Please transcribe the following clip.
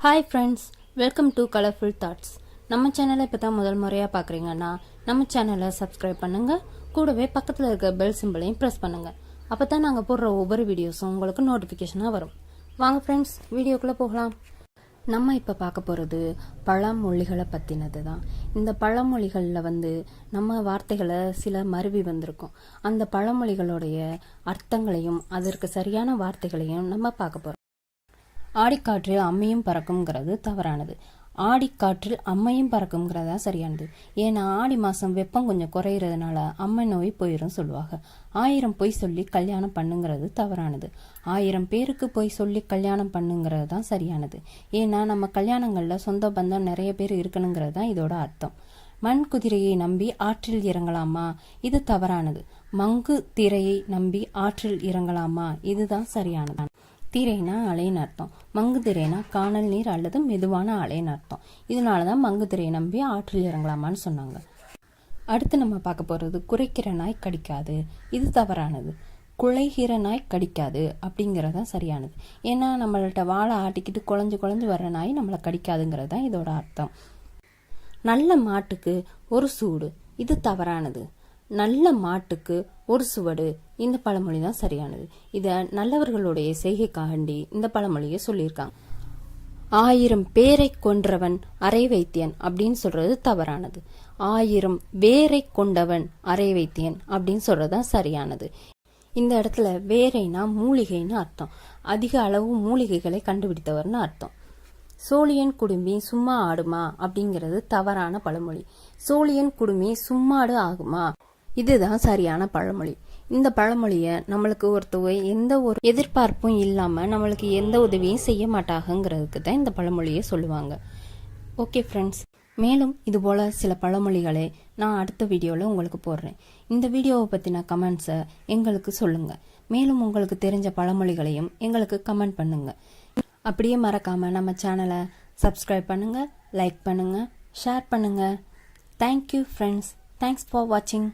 Hi friends, welcome to colourful thoughts. நம்ம சேனலை இப்போ தான் முதல் முறையாக பார்க்குறீங்கன்னா நம்ம சேனலை சப்ஸ்கிரைப் பண்ணுங்கள். கூடவே பக்கத்தில் இருக்க பெல் சிம்பிளையும் ப்ரெஸ் பண்ணுங்கள். அப்போ தான் நாங்கள் போடுற ஒவ்வொரு வீடியோஸும் உங்களுக்கு நோட்டிஃபிகேஷனாக வரும். வாங்க ஃப்ரெண்ட்ஸ், வீடியோக்குள்ளே போகலாம். நம்ம இப்போ பார்க்க போகிறது பழமொழிகளை பற்றினது தான். இந்த பழமொழிகளில் நம்ம வார்த்தைகளை சில மருவி வந்திருக்கும். அந்த பழமொழிகளுடைய அர்த்தங்களையும் அதற்கு சரியான வார்த்தைகளையும் நம்ம பார்க்க போகிறோம். ஆடிக்காற்றில் அம்மையும் பறக்கும்ங்கிறது தவறானது. ஆடிக்காற்றில் அம்மையும் பறக்கும்ங்கிறதா சரியானது. ஏன்னா ஆடி மாதம் வெப்பம் கொஞ்சம் குறையிறதுனால அம்மை நோய் போயிடும் சொல்லுவாங்க. 1000 பொய் சொல்லி கல்யாணம் பண்ணுங்கிறது தவறானது. 1000 பேருக்கு பொய் சொல்லி கல்யாணம் பண்ணுங்கிறது தான் சரியானது. ஏன்னா நம்ம கல்யாணங்களில் சொந்த பந்தம் நிறைய பேர் இருக்கணுங்கிறது தான் இதோட அர்த்தம். மண் குதிரையை நம்பி ஆற்றில் இறங்கலாமா? இது தவறானது. மங்கு திரையை நம்பி ஆற்றில் இறங்கலாமா? இதுதான் சரியானது. திரைனா அலைன்னு அர்த்தம், மங்கு திரைனா காணல் நீர் அல்லது மெதுவான அலைன்னு அர்த்தம். இதனாலதான் மங்கு திரையை நம்பி ஆற்றில் இறங்கலாமான்னு சொன்னாங்க. அடுத்து நம்ம பார்க்க போறது குறைக்கிற நாய் கடிக்காது. இது தவறானது. குலைகிற நாய் கடிக்காது அப்படிங்கறதான் சரியானது. ஏன்னா நம்மள்ட்ட வாழை ஆட்டிக்கிட்டு குழஞ்சு வர்ற நாய் நம்மளை கடிக்காதுங்கிறது தான் இதோட அர்த்தம். நல்ல மாட்டுக்கு ஒரு சூடு. இது தவறானது. நல்ல மாட்டுக்கு ஒரு சுவடு. இந்த பழமொழி தான் சரியானது. இத நல்லவர்களுடைய செய்கைக்காண்டி இந்த பழமொழியை சொல்லியிருக்காங்க. 1000 பேரை கொன்றவன் அரை வைத்தியன் அப்படின்னு சொல்றது தவறானது. 1000 வேரை கொண்டவன் அரை வைத்தியன் அப்படின்னு சொல்றதுதான் சரியானது. இந்த இடத்துல வேரைனா மூலிகைன்னு அர்த்தம். அதிக அளவு மூலிகைகளை கண்டுபிடித்தவர்னு அர்த்தம். சோழியன் குடுமி சும்மா ஆடுமா அப்படிங்கிறது தவறான பழமொழி. சோழியன் குடுமி சும்மாடு ஆகுமா? இதுதான் சரியான பழமொழி. இந்த பழமொழியை நம்மளுக்கு ஒருத்தவங்க எந்த ஒரு எதிர்பார்ப்பும் இல்லாம நம்மளுக்கு எந்த உதவியும் செய்ய மாட்டாங்கிறதுக்கு தான் இந்த பழமொழியை சொல்லுவாங்க. ஓகே ஃப்ரெண்ட்ஸ், மேலும் இது போல சில பழமொழிகளை நான் அடுத்த வீடியோவில் உங்களுக்கு போடுறேன். இந்த வீடியோவை பற்றின கமெண்ட்ஸை எங்களுக்கு சொல்லுங்க. மேலும் உங்களுக்கு தெரிஞ்ச பழமொழிகளையும் எங்களுக்கு கமெண்ட் பண்ணுங்க. அப்படியே மறக்காம நம்ம சேனலை சப்ஸ்கிரைப் பண்ணுங்க, லைக் பண்ணுங்க, ஷேர் பண்ணுங்க. Thank you friends. தேங்க்ஸ் ஃபார் வாட்சிங்.